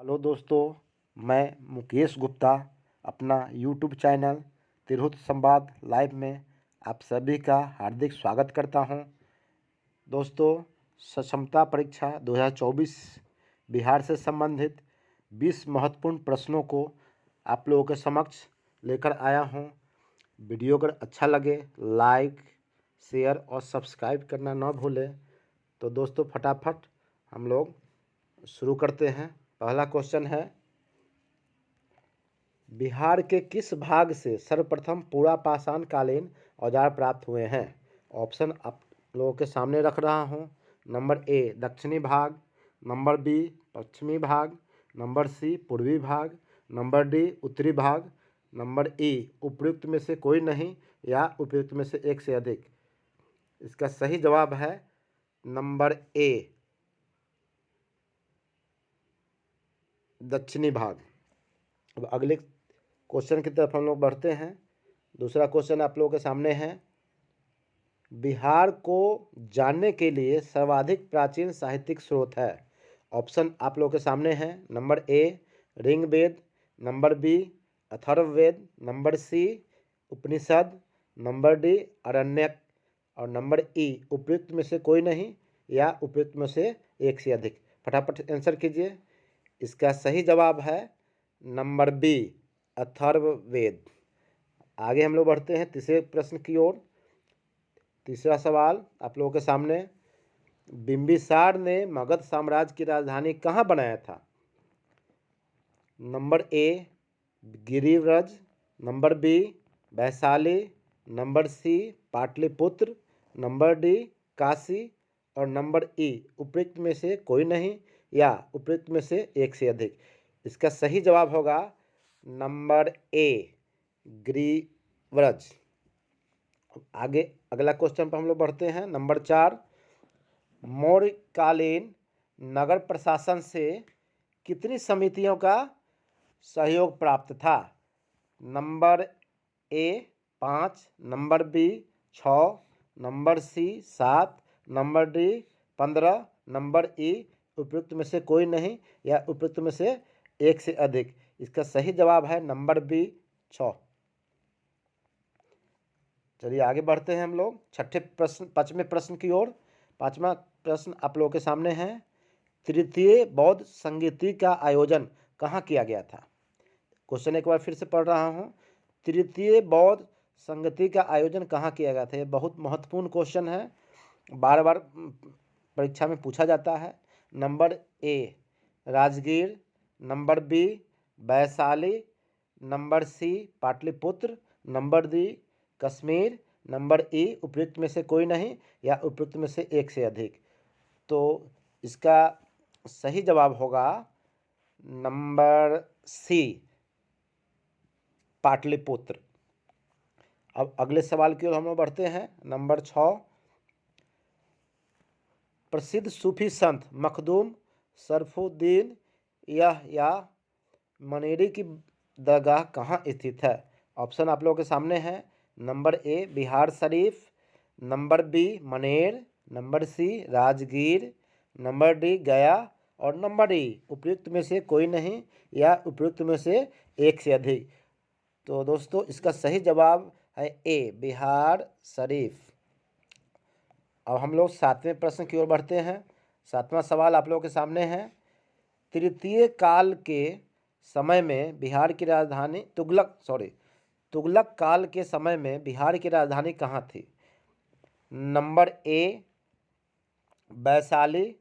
Hello दोस्तों, मैं मुकेश गुप्ता अपना यूट्यूब चैनल तिरहुत संवाद लाइव में आप सभी का हार्दिक स्वागत करता हूं। दोस्तों, सक्षमता परीक्षा 2024 बिहार से संबंधित 20 महत्वपूर्ण प्रश्नों को आप लोगों के समक्ष लेकर आया हूं। वीडियो अगर अच्छा लगे लाइक, शेयर और सब्सक्राइब करना ना भूलें। तो दोस्तों फटाफट हम लोग शुरू करते हैं। पहला क्वेश्चन है, बिहार के किस भाग से सर्वप्रथम पूरा पाषाण कालीन औजार प्राप्त हुए हैं? ऑप्शन आप लोगों के सामने रख रहा हूं। नंबर ए दक्षिणी भाग, नंबर बी पश्चिमी भाग, नंबर सी पूर्वी भाग, नंबर डी उत्तरी भाग, नंबर ई उपयुक्त में से कोई नहीं या उपयुक्त में से एक से अधिक। इसका सही जवाब है नंबर ए दक्षिणी भाग। अब अगले क्वेश्चन की तरफ हम लोग बढ़ते हैं। दूसरा क्वेश्चन आप लोगों के सामने है, बिहार को जानने के लिए सर्वाधिक प्राचीन साहित्यिक स्रोत है। ऑप्शन आप लोगों के सामने हैं। Number A Rigveda, number B Atharvaveda, number C Upanishad, number D Aranyaka और नंबर ई उपयुक्त में से कोई नहीं या उपयुक्त में से एक से अधिक। फटाफट आंसर कीजिए। इसका सही जवाब है नंबर बी अथर्ववेद। आगे हम लोग बढ़ते हैं तीसरे प्रश्न की ओर। तीसरा सवाल आप लोगों के सामने, बिंबिसार ने मगध साम्राज्य की राजधानी कहाँ बनाया था? Number A Girivraj, number B Vaishali, number C Pataliputra, number D Kashi और नंबर ई उपयुक्त में से कोई नहीं या उपयुक्त में से एक से अधिक। इसका सही जवाब होगा नंबर ए गिरिव्रज। आगे अगला क्वेश्चन पर हम लोग बढ़ते हैं। नंबर 4, मौर्यकालीन नगर प्रशासन से कितनी समितियों का सहयोग प्राप्त था? Number A 5, number B 6, number C 7, number D 15, number E उपयुक्त में से कोई नहीं या उपयुक्त में से एक से अधिक। इसका सही जवाब है नंबर बी 6। चलिए आगे बढ़ते हैं हम लोग छठे प्रश्न पाँचवें प्रश्न की ओर। पाँचवा प्रश्न आप लोगों के सामने है, तृतीय बौद्ध संगीति का आयोजन कहाँ किया गया था? क्वेश्चन एक बार फिर से पढ़ रहा हूँ। तृतीय बौद्ध संगीति का आयोजन कहाँ किया गया था? ये बहुत महत्वपूर्ण क्वेश्चन है, बार बार परीक्षा में पूछा जाता है। Number A Rajgir, number B Vaishali, number C Pataliputra, number D Kashmir, number E उपयुक्त में से कोई नहीं या उपयुक्त में से एक से अधिक। तो इसका सही जवाब होगा नंबर सी पाटलिपुत्र। अब अगले सवाल की ओर हम लोग बढ़ते हैं। नंबर 6, प्रसिद्ध सूफी संत मखदूम शरफुद्दीन या मनेरी की दरगाह कहाँ स्थित है? ऑप्शन आप लोगों के सामने है। Number A Bihar Sharif, number B Maner, number C Rajgir, number D Gaya और नंबर डी उपयुक्त में से कोई नहीं या उपयुक्त में से एक से अधिक। तो दोस्तों इसका सही जवाब है ए बिहार शरीफ। अब हम लोग सातवें प्रश्न की ओर बढ़ते हैं। सातवां सवाल आप लोगों के सामने है, तृतीय काल के समय में बिहार की राजधानी तुगलक काल के समय में बिहार की राजधानी कहाँ थी? Number A Vaishali,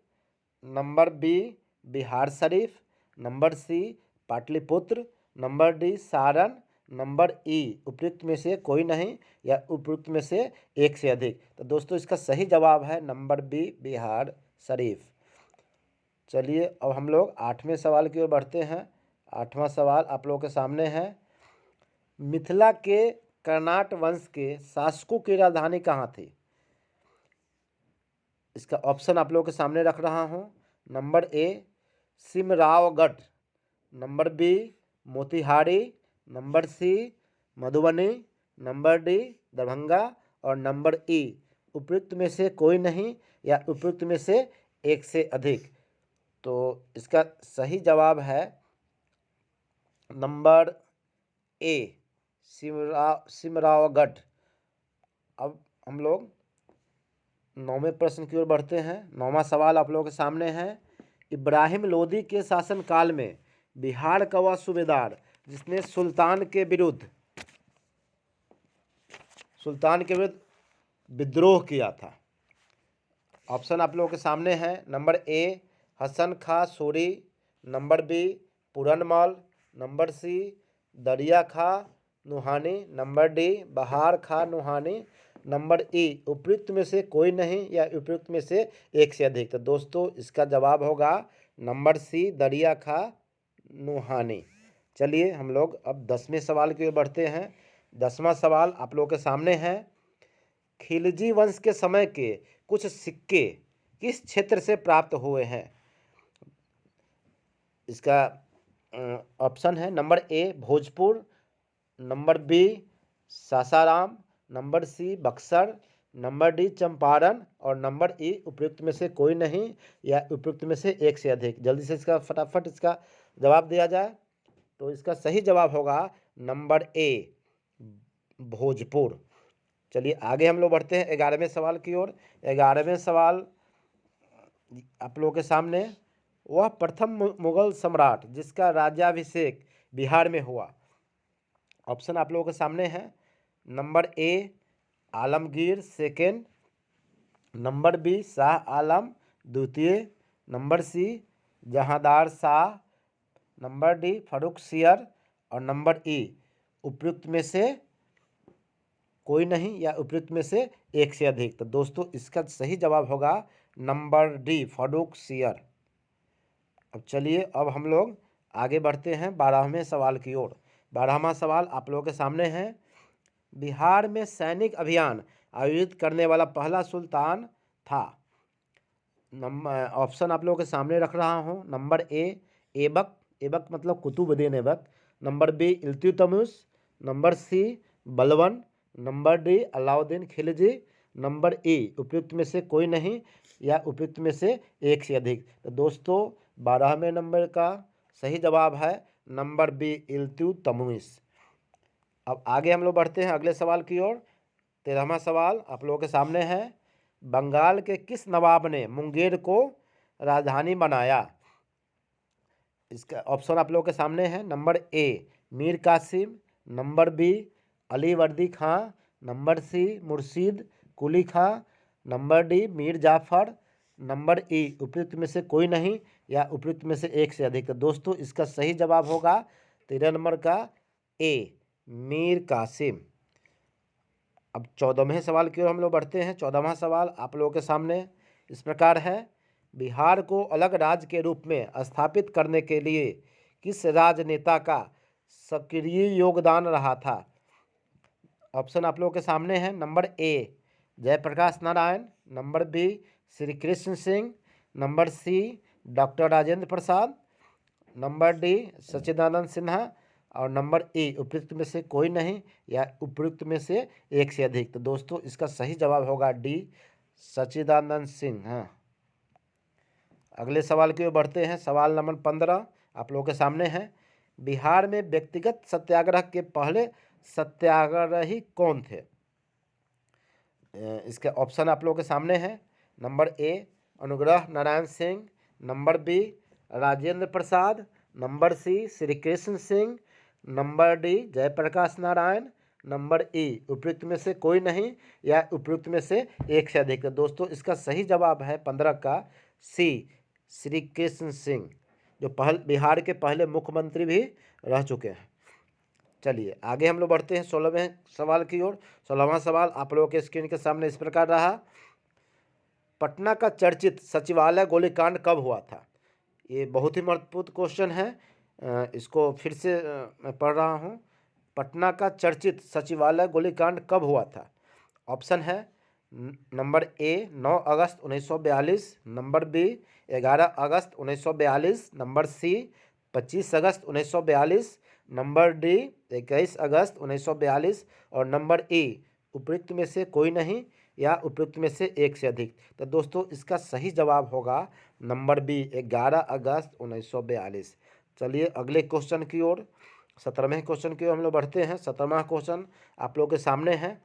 number B Bihar Sharif, number C Pataliputra, number D Saran, number E उपयुक्त में से कोई नहीं या उपयुक्त में से एक से अधिक। तो दोस्तों इसका सही जवाब है नंबर बी बिहार शरीफ। चलिए अब हम लोग आठवें सवाल की ओर बढ़ते हैं। आठवां सवाल आप लोगों के सामने है, मिथिला के कर्नाट वंश के शासकों की राजधानी कहाँ थी? इसका ऑप्शन आप लोगों के सामने रख रहा हूँ। Number A Simraongadh, number B Motihari, number C Madhubani, number D Darbhanga और नंबर ई उपयुक्त में से कोई नहीं या उपयुक्त में से एक से अधिक। तो इसका सही जवाब है नंबर ए, सिमरावगढ़। अब हम लोग 9वें प्रश्न की ओर बढ़ते हैं। 9वां सवाल आप लोगों के सामने है। इब्राहिम लोदी के शासनकाल में बिहार का वह सूबेदार जिसने सुल्तान के विरुद्ध विद्रोह किया था। ऑप्शन आप लोगों के सामने है। Number A Hasan Khan Suri, number B Puranmal, number C Dariya Khan Nuhani, number D बहार खां नुहानी, नंबर ई उपयुक्त में से कोई नहीं या उपयुक्त में से एक से अधिक। तो दोस्तों इसका जवाब होगा नंबर सी दरिया खां नुहानी। चलिए हम लोग अब 10वें सवाल की ओर बढ़ते हैं। 10वां सवाल आप लोगों के सामने है। खिलजी वंश के समय के कुछ सिक्के किस क्षेत्र से प्राप्त हुए हैं? इसका ऑप्शन है। Number A Bhojpur, number B Sasaram, number C Buxar, number D Champaran और नंबर ई उपयुक्त में से कोई नहीं या उपयुक्त में से एक से अधिक। जल्दी से इसका फटाफट इसका जवाब दिया जाए। तो इसका सही जवाब होगा नंबर ए भोजपुर। चलिए आगे हम लोग बढ़ते हैं 11वें सवाल की ओर। 11वें सवाल आप लोगों के सामने। वह प्रथम मुगल सम्राट जिसका राज्याभिषेक बिहार में हुआ। ऑप्शन आप लोगों के सामने है। Number A Alamgir second, number B Shah Alam द्वितीय, number C Jahandar Shah, number D Farrukhsiyar और नंबर ई उपयुक्त में से कोई नहीं या उपयुक्त में से एक से अधिक। तो दोस्तों इसका सही जवाब होगा नंबर डी फर्रुखसियर। अब चलिए अब हम लोग आगे बढ़ते हैं 12वें सवाल की ओर। 12वां सवाल आप लोगों के सामने है। बिहार में सैनिक अभियान आयोजित करने वाला पहला सुल्तान था। नंबर ऑप्शन आप लोगों के सामने रख रहा हूँ। नंबर ए ऐबक, ऐबक मतलब Qutubuddin Aibak, number B Iltutmish, number C Balban, number D Alauddin Khilji, number E उपयुक्त में से कोई नहीं या उपयुक्त में से एक से अधिक। तो दोस्तों 12वें नंबर का सही जवाब है नंबर बी इल्तुतमिश। अब आगे हम लोग बढ़ते हैं अगले सवाल की ओर। 13वां सवाल आप लोगों के सामने है। बंगाल के किस नवाब ने मुंगेर को राजधानी बनाया? इसका ऑप्शन आप लोगों के सामने है। Number A Mir Qasim, number B Alivardi Khan, number C Murshid Quli Khan, number D Mir Jafar, number E उपयुक्त में से कोई नहीं या उपयुक्त में से एक से अधिक। तो दोस्तों इसका सही जवाब होगा 13 नंबर का ए मीर कासिम। अब 14वें सवाल की ओर हम लोग बढ़ते हैं। 14वां सवाल आप लोगों के सामने इस प्रकार है। बिहार को अलग राज्य के रूप में स्थापित करने के लिए किस राजनेता का सक्रिय योगदान रहा था? ऑप्शन आप लोगों के सामने है। Number A Jayaprakash Narayan, number B Shri Krishna Singh, number C doctor Rajendra Prasad, number D Sachchidananda Sinha और नंबर ए उपयुक्त में से कोई नहीं या उपयुक्त में से एक से अधिक। तो दोस्तों इसका सही जवाब होगा डी सच्चिदानंद सिंह। हाँ, अगले सवाल की ओर बढ़ते हैं। सवाल नंबर 15 आप लोगों के सामने है। बिहार में व्यक्तिगत सत्याग्रह के पहले सत्याग्रही कौन थे? इसके ऑप्शन आप लोगों के सामने है। Number A Anugrah Narayan Singh, number B Rajendra Prasad, number C Shri Krishna Singh, number D Jayaprakash Narayan, number E उपयुक्त में से कोई नहीं या उपयुक्त में से एक से अधिक। दोस्तों इसका सही जवाब है 15 का सी श्री कृष्ण सिंह, जो बिहार के पहले मुख्यमंत्री भी रह चुके हैं। चलिए आगे हम लोग बढ़ते हैं 16वें सवाल की ओर। 16वां सवाल आप लोगों के स्क्रीन के सामने इस प्रकार रहा। पटना का चर्चित सचिवालय गोलीकांड कब हुआ था? ये बहुत ही महत्वपूर्ण क्वेश्चन है। इसको फिर से मैं पढ़ रहा हूँ। पटना का चर्चित सचिवालय गोलीकांड कब हुआ था? ऑप्शन है। नंबर ए 9 अगस्त 1942, नंबर बी 11 अगस्त 1942, नंबर सी 25 अगस्त 1942, नंबर डी 21 अगस्त 1942 और नंबर ई उपयुक्त में से कोई नहीं या उपयुक्त में से एक से अधिक। तो दोस्तों इसका सही जवाब होगा नंबर बी 11 अगस्त 1942। चलिए अगले क्वेश्चन की ओर, 17वें क्वेश्चन की ओर हम लोग बढ़ते हैं। 17वां क्वेश्चन आप लोग के सामने है।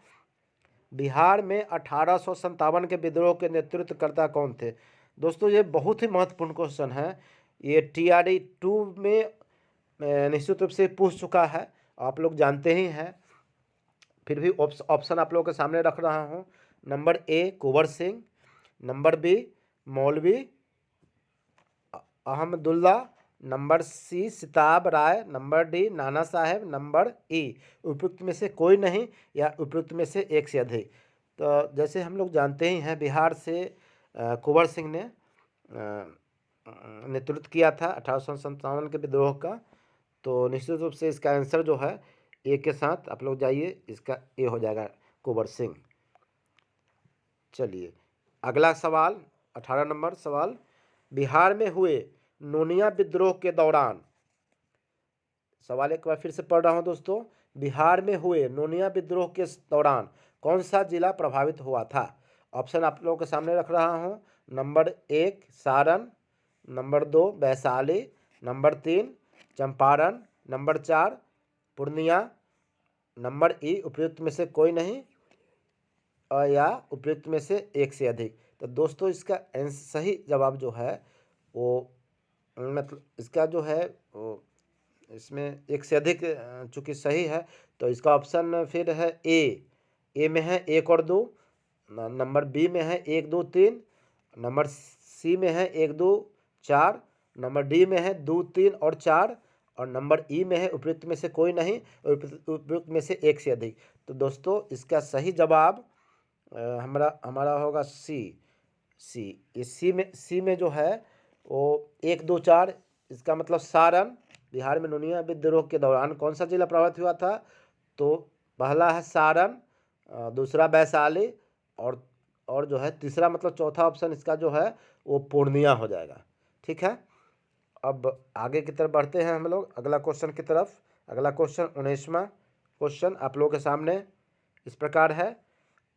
बिहार में 1857 के विद्रोह के नेतृत्वकर्ता कौन थे? दोस्तों ये बहुत ही महत्वपूर्ण क्वेश्चन है। ये TRE 2 में निश्चित रूप से पूछ चुका है, आप लोग जानते ही हैं, फिर भी ऑप्शन आप लोगों के सामने रख रहा हूँ। Number A Kunwar Singh, number B Maulvi Ahmadullah, number C Sitab Rai, number D Nana Saheb, number E उपयुक्त में से कोई नहीं या उपयुक्त में से एक से अधिक। तो जैसे हम लोग जानते ही हैं, बिहार से कुंवर सिंह ने नेतृत्व किया था 1857 के विद्रोह का। तो निश्चित रूप से इसका आंसर जो है ए के साथ आप लोग जाइए, इसका ए हो जाएगा कुंवर सिंह। चलिए अगला सवाल, 18 नंबर सवाल। बिहार में हुए नोनिया विद्रोह के दौरान, सवाल एक बार फिर से पढ़ रहा हूं दोस्तों, बिहार में हुए नोनिया विद्रोह के दौरान कौन सा जिला प्रभावित हुआ था? ऑप्शन आप लोगों के सामने रख रहा हूं। Number 1 Saran, number 2 Vaishali, number 3 Champaran, number 4 Purnia, number E उपयुक्त में से कोई नहीं या उपयुक्त में से एक से अधिक। तो दोस्तों इसका सही जवाब जो है वो मतलब इसका जो है वो इसमें एक से अधिक चूँकि सही है, तो इसका ऑप्शन फिर है ए में है 1 और 2, नंबर बी में है 1 2 3, नंबर सी में है 1 2 4, नंबर डी में है 2 3 और 4, और नंबर ई में है उपयुक्त में से कोई नहीं और उपयुक्त में से एक से अधिक। तो दोस्तों इसका सही जवाब हमारा होगा सी। ये सी में जो है वो 1 2 4, इसका मतलब सारण। बिहार में नोनिया विद्रोह के दौरान कौन सा जिला प्रभावित हुआ था? तो पहला है सारण, दूसरा वैशाली, और जो है तीसरा मतलब चौथा ऑप्शन इसका जो है वो पूर्णिया हो जाएगा। ठीक है, अब आगे की तरफ बढ़ते हैं हम लोग अगला क्वेश्चन की तरफ। अगला क्वेश्चन 19वां क्वेश्चन आप लोगों के सामने इस प्रकार है।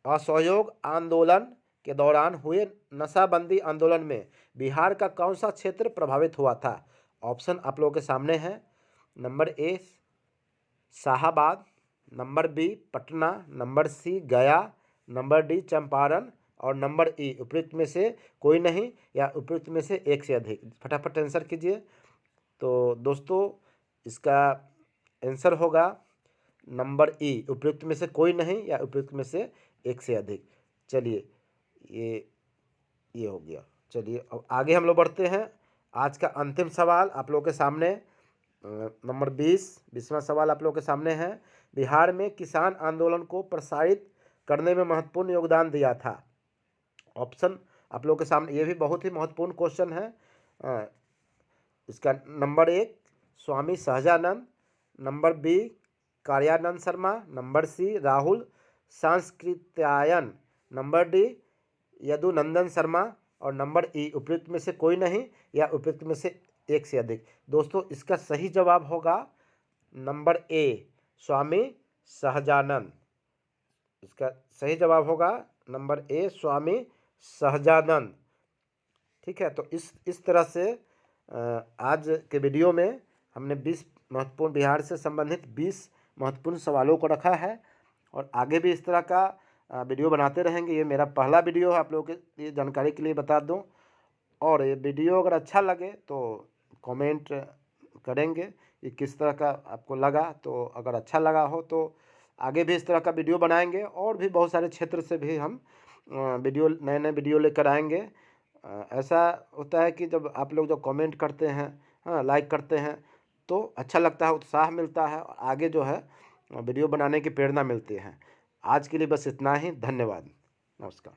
असहयोग आंदोलन के दौरान हुए नशाबंदी आंदोलन में बिहार का कौन सा क्षेत्र प्रभावित हुआ था? ऑप्शन आप लोगों के सामने हैं। Number A Shahabad, number B Patna, number C Gaya, number D Champaran, और नंबर ई उपयुक्त में से कोई नहीं या उपयुक्त में से एक से अधिक। फटाफट आंसर कीजिए। तो दोस्तों इसका आंसर होगा नंबर ई उपयुक्त में से कोई नहीं या उपयुक्त में से एक से अधिक। चलिए ये हो गया। चलिए अब आगे हम लोग बढ़ते हैं। आज का अंतिम सवाल आप लोगों के सामने नंबर 20वां सवाल आप लोगों के सामने है। बिहार में किसान आंदोलन को प्रोत्साहित करने में महत्वपूर्ण योगदान दिया था। ऑप्शन आप लोगों के सामने, ये भी बहुत ही महत्वपूर्ण क्वेश्चन है। इसका number 1 Swami Sahajanand, number B Karyanand Sharma, number C Rahul Sankrityayan, number D Yadunandan Sharma, और नंबर ई उपयुक्त में से कोई नहीं या उपयुक्त में से एक से अधिक। दोस्तों इसका सही जवाब होगा नंबर ए स्वामी सहजानंद। इसका सही जवाब होगा नंबर ए स्वामी सहजानंद। ठीक है, तो इस तरह से आज के वीडियो में हमने 20 महत्वपूर्ण बिहार से संबंधित 20 महत्वपूर्ण सवालों को रखा है और आगे भी इस तरह का वीडियो बनाते रहेंगे। ये मेरा पहला वीडियो है, आप लोगों के लिए जानकारी के लिए बता दूं। और ये वीडियो अगर अच्छा लगे तो कमेंट करेंगे कि किस तरह का आपको लगा। तो अगर अच्छा लगा हो तो आगे भी इस तरह का वीडियो बनाएंगे और भी बहुत सारे क्षेत्र से भी हम वीडियो नए वीडियो लेकर आएंगे। ऐसा होता है कि जब आप लोग जो कमेंट करते हैं, हाँ लाइक करते हैं, तो अच्छा लगता है, उत्साह मिलता है और आगे जो है वीडियो बनाने की प्रेरणा मिलती है। आज के लिए बस इतना ही। धन्यवाद, नमस्कार।